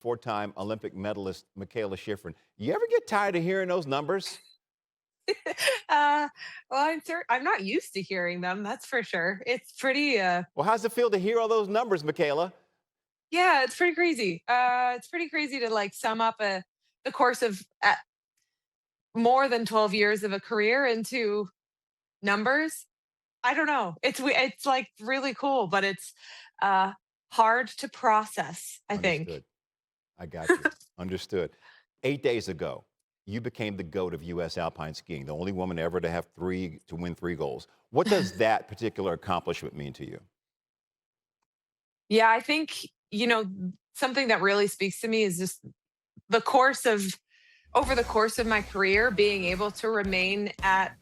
four-time Olympic medalist Mikaela Shiffrin. You ever get tired of hearing those numbers? Uh, well, I'm not used to hearing them, that's for sure. It's pretty, Well, how's it feel to hear all those numbers, Mikaela? yeah, it's pretty crazy. It's pretty crazy to like sum up the course of more than 12 years of a career into numbers. I don't know. It's like really cool, but it's uh hard to process, I think. Understood. I got you. Understood. 8 days ago, you became the GOAT of US Alpine skiing, the only woman ever to win three golds. What does that particular accomplishment mean to you? Yeah, I think, something that really speaks to me is just the course of over the course of my career being able to remain at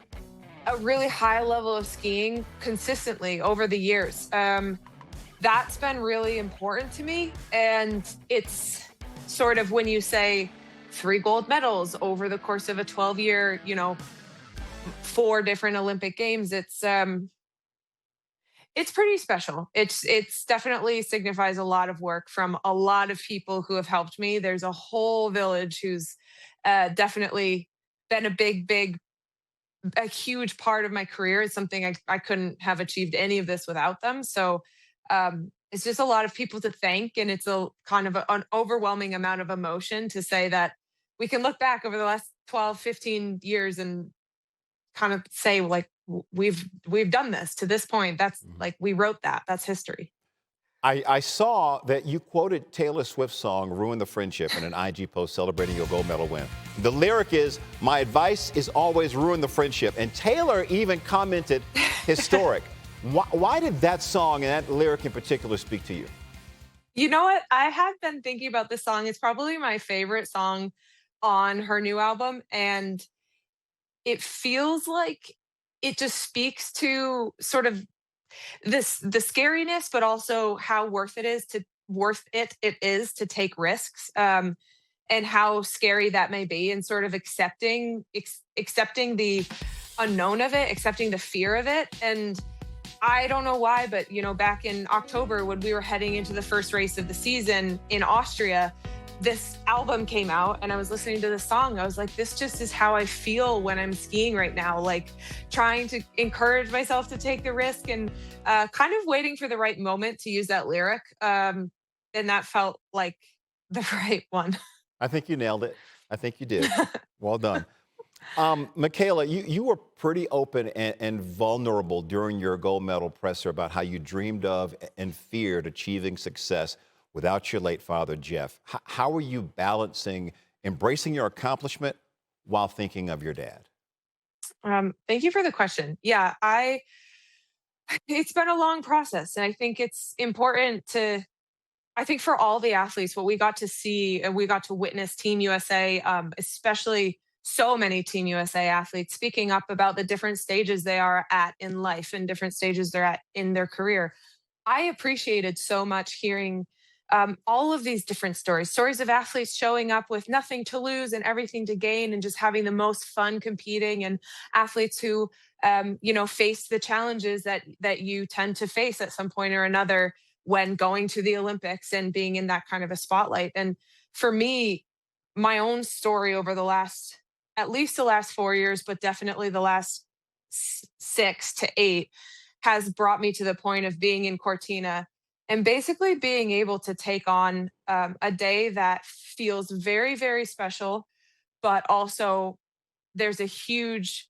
a really high level of skiing consistently over the years. That's been really important to me. And it's sort of when you say three gold medals over the course of a 12-year, four different Olympic games, it's pretty special. It's definitely signifies a lot of work from a lot of people who have helped me. There's a whole village who's definitely been a huge part of my career. It's something I couldn't have achieved any of this without them. So it's just a lot of people to thank, and it's a kind of an overwhelming amount of emotion to say that we can look back over the last 12, 15 years and kind of say like we've done this to this point. That's Mhm. like we wrote that. That's history. I saw that you quoted Taylor Swift's song Ruin the Friendship in an IG post celebrating your gold medal win. The lyric is, "My advice is always ruin the friendship." And Taylor even commented, historic. Why did that song and that lyric in particular speak to you? You know what? I have been thinking about this song. It's probably my favorite song on her new album. And it feels like it just speaks to sort of the scariness, but also how worth it is to take risks, and how scary that may be, and sort of accepting the unknown of it, accepting the fear of it. And I don't know why, but back in October when we were heading into the first race of the season in Austria, this album came out and I was listening to the song. I was like, this just is how I feel when I'm skiing right now, like trying to encourage myself to take the risk, and kind of waiting for the right moment to use that lyric. And that felt like the right one. I think you nailed it. I think you did. Well done. Michaela, you were pretty open and vulnerable during your gold medal presser about how you dreamed of and feared achieving success without your late father, Jeff. How are you balancing embracing your accomplishment while thinking of your dad? Thank you for the question. Yeah, I it's been a long process, and I think it's important to I think for all the athletes, what we got to see and we got to witness Team USA, especially so many Team USA athletes speaking up about the different stages they are at in life and different stages they're at in their career. I appreciated so much hearing all of these different stories of athletes showing up with nothing to lose and everything to gain, and just having the most fun competing, and athletes who, face the challenges that you tend to face at some point or another when going to the Olympics and being in that kind of a spotlight. And for me, my own story over at least the last 4 years, but definitely the last 6 to 8, has brought me to the point of being in Cortina and basically being able to take on a day that feels very, very special, but also there's a huge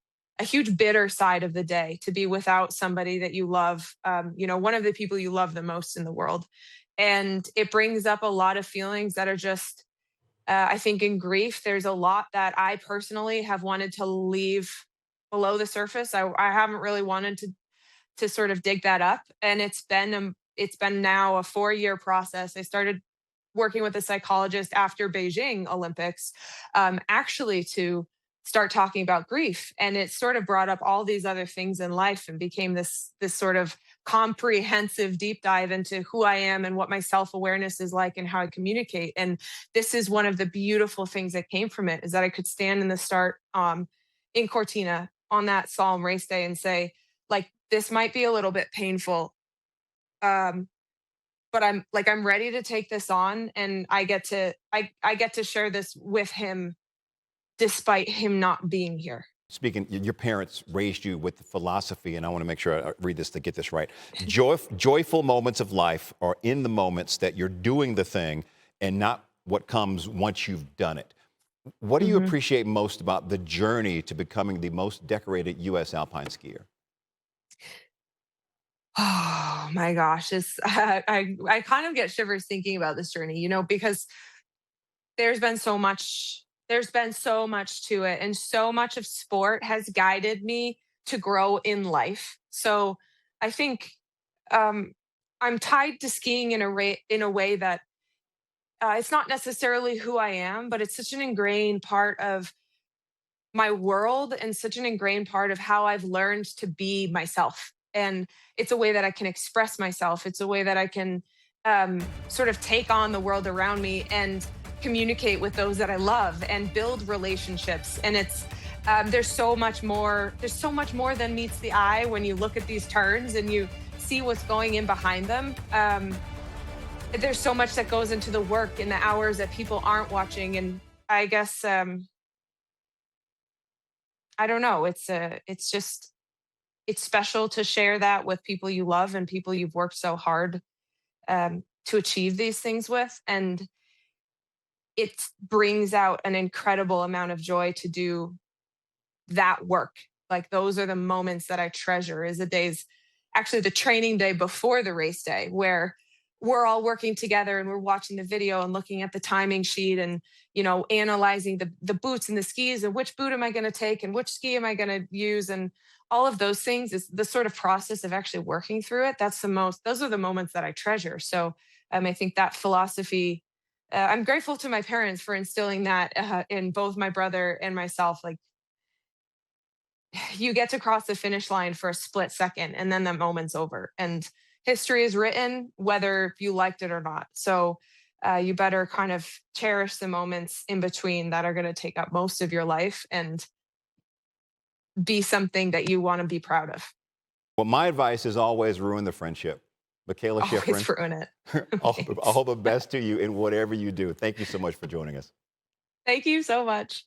bitter side of the day to be without somebody that you love, one of the people you love the most in the world. And it brings up a lot of feelings that are just, I think in grief, there's a lot that I personally have wanted to leave below the surface. I haven't really wanted to sort of dig that up. And it's been now a 4-year process. I started working with a psychologist after Beijing Olympics, actually to start talking about grief, and it sort of brought up all these other things in life and became this sort of comprehensive deep dive into who I am and what my self awareness is like and how I communicate. And this is one of the beautiful things that came from it, is that I could stand in the start, in Cortina on that solemn race day and say, like, this might be a little bit painful. Um, but I'm ready to take this on, and I get to share this with him despite him not being here. Speaking, your parents raised you with the philosophy, and I want to make sure I read this to get this right. Joyful moments of life are in the moments that you're doing the thing and not what comes once you've done it. What do you Mhm. appreciate most about the journey to becoming the most decorated US Alpine skier? Oh my gosh, it's I kind of get shivers thinking about this journey, because there's been so much there's been so much to it, and so much of sport has guided me to grow in life. So I think um, I'm tied to skiing in a way that it's not necessarily who I am, but it's such an ingrained part of my world and such an ingrained part of how I've learned to be myself. And it's a way that I can express myself. It's a way that I can sort of take on the world around me and communicate with those that I love and build relationships. And there's so much more. There's so much more than meets the eye when you look at these turns and you see what's going in behind them. There's so much that goes into the work and the hours that people aren't watching. And I guess I don't know. It's just it's special to share that with people you love and people you've worked so hard to achieve these things with, and it brings out an incredible amount of joy to do that work. Like those are the moments that I treasure. Is the days, actually the training day before the race day, where we're all working together and we're watching the video and looking at the timing sheet and analyzing the boots and the skis and which boot am I going to take and which ski am I going to use, and all of those things is the sort of process of actually working through it. Those are the moments that I treasure. So I think that philosophy, I'm grateful to my parents for instilling that in both my brother and myself. Like, you get to cross the finish line for a split second and then that moment's over, and history is written whether you liked it or not. So you better kind of cherish the moments in between that are going to take up most of your life and be something that you want to be proud of. Well, my advice is always ruin the friendship. Mikaela Always Shiffrin, ruin it. Thanks. all the best to you in whatever you do. Thank you so much for joining us. Thank you so much.